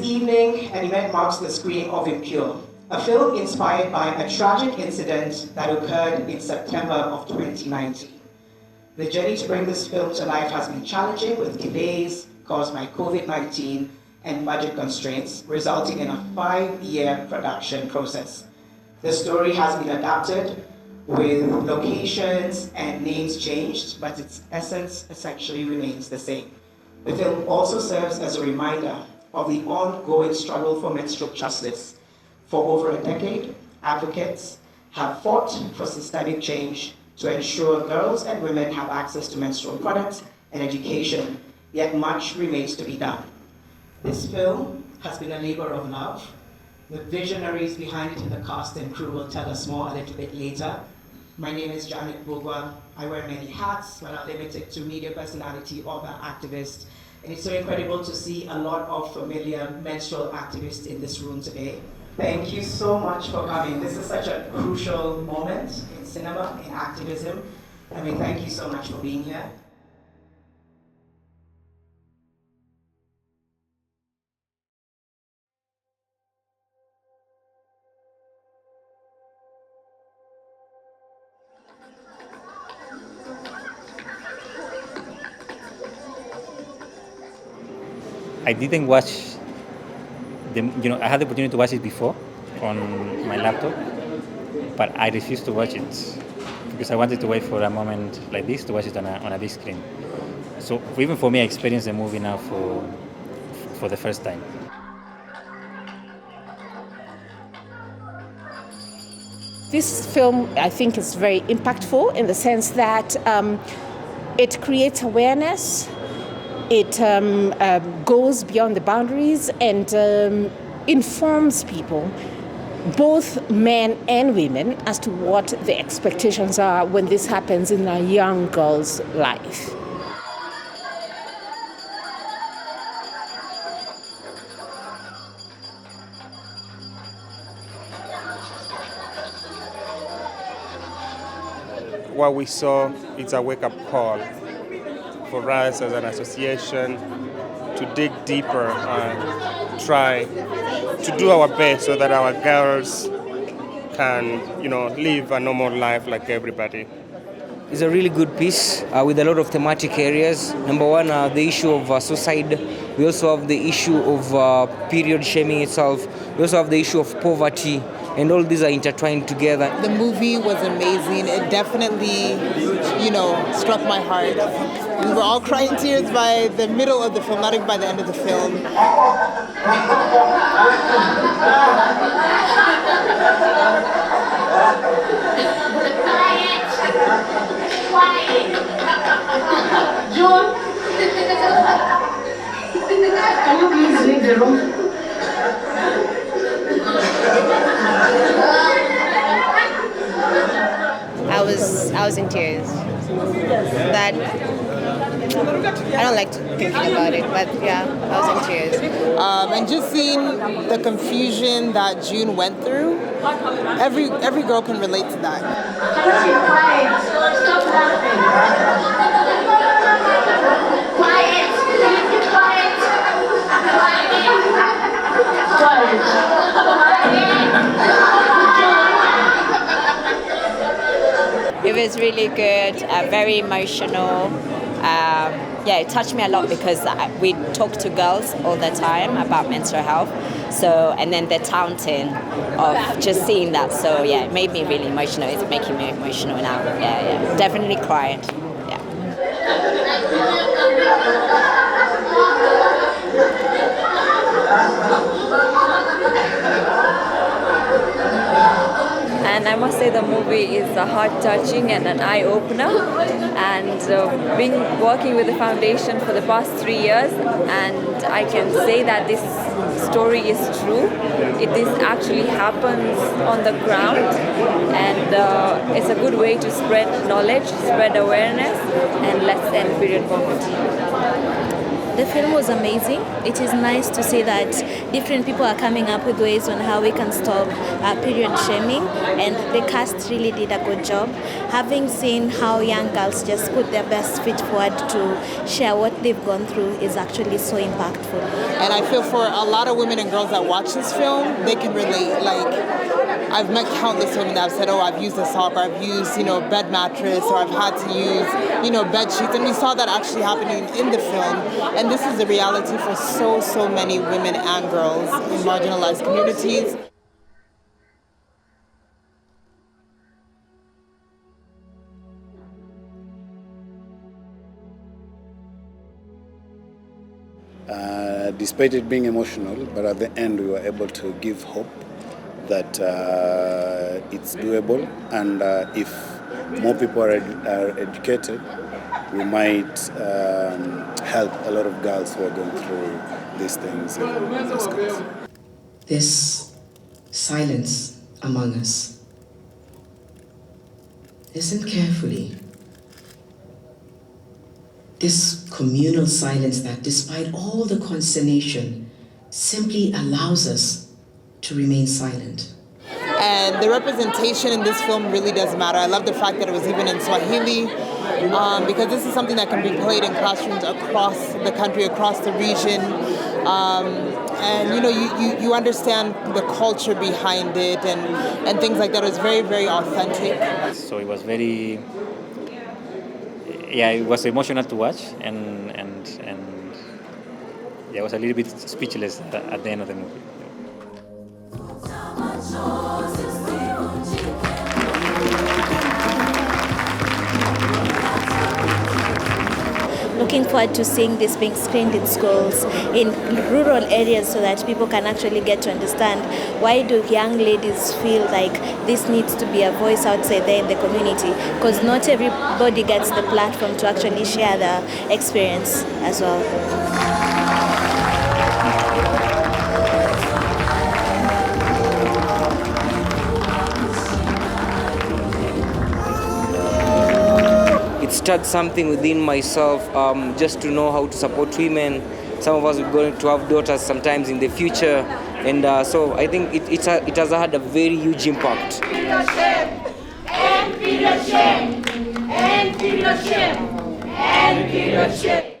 evening, an event marks the screening of Impure, a film inspired by a tragic incident that occurred in September of 2019. The journey to bring this film to life has been challenging, with delays caused by COVID-19 and budget constraints, resulting in a 5-year production process. The story has been adapted with locations and names changed, but its essence essentially remains the same. The film also serves as a reminder of the ongoing struggle for menstrual justice. For over a decade, advocates have fought for systemic change to ensure girls and women have access to menstrual products and education, yet much remains to be done. This film has been a labor of love. The visionaries behind it in the cast and crew will tell us more a little bit later. My name is Janet Bogwa. I wear many hats, but I'm limited to media personality, author, activist. And it's so incredible to see a lot of familiar menstrual activists in this room today. Thank you so much for coming. This is such a crucial moment in cinema, in activism. Thank you so much for being here. I didn't watch I had the opportunity to watch it before on my laptop, but I refused to watch it because I wanted to wait for a moment like this to watch it on a big screen. So even for me, I experienced the movie now for the first time. This film, I think, is very impactful in the sense that it creates awareness. It goes beyond the boundaries and informs people, both men and women, as to what the expectations are when this happens in a young girl's life. What we saw is a wake-up call for us as an association to dig deeper and try to do our best so that our girls can, live a normal life like everybody. It's a really good piece with a lot of thematic areas. Number one, the issue of suicide. We also have the issue of period shaming itself. We also have the issue of poverty. And all these are intertwined together. The movie was amazing. It definitely, struck my heart. We were all crying tears by the middle of the film, not even by the end of the film. June, can you please leave the room? I was in tears. That I don't like thinking about it, but yeah, I was in tears. And just seeing the confusion that June went through, every girl can relate to that. Just be quiet. Stop laughing. Quiet. It was really good, very emotional. It touched me a lot because we talk to girls all the time about menstrual health. So, and then the taunting of just seeing that. So yeah, it made me really emotional. It's making me emotional now. Yeah. Definitely crying. Yeah. And I must say the movie is heart-touching and an eye-opener. And been working with the foundation for the past 3 years, and I can say that this story is true. It is actually happens on the ground, and it's a good way to spread knowledge, spread awareness, and let's end period poverty. The film was amazing. It is nice to see that different people are coming up with ways on how we can stop period shaming, and the cast really did a good job. Having seen how young girls just put their best foot forward to share what they've gone through is actually so impactful. And I feel for a lot of women and girls that watch this film, they can relate. Like, I've met countless women that have said, oh, I've used a sock, or I've used, bed mattress, or I've had to use, bed sheets. And we saw that actually happening in the film. And this is the reality for so many women and girls in marginalized communities. Despite it being emotional, but at the end we were able to give hope that it's doable, and if more people are educated, we might help a lot of girls who are going through these things. This silence among us. Listen carefully. This communal silence that, despite all the consternation, simply allows us to remain silent. And the representation in this film really does matter. I love the fact that it was even in Swahili, because this is something that can be played in classrooms across the country, across the region. And you understand the culture behind it and things like that. It was very authentic. So it was very, it was emotional to watch, and I was a little bit speechless at the end of the movie. Looking forward to seeing this being screened in schools, in rural areas, so that people can actually get to understand why do young ladies feel like this needs to be a voice outside there in the community, because not everybody gets the platform to actually share their experience as well. It stirred something within myself, just to know how to support women. Some of us are going to have daughters sometimes in the future, and so I think it has had a very huge impact. End period shame.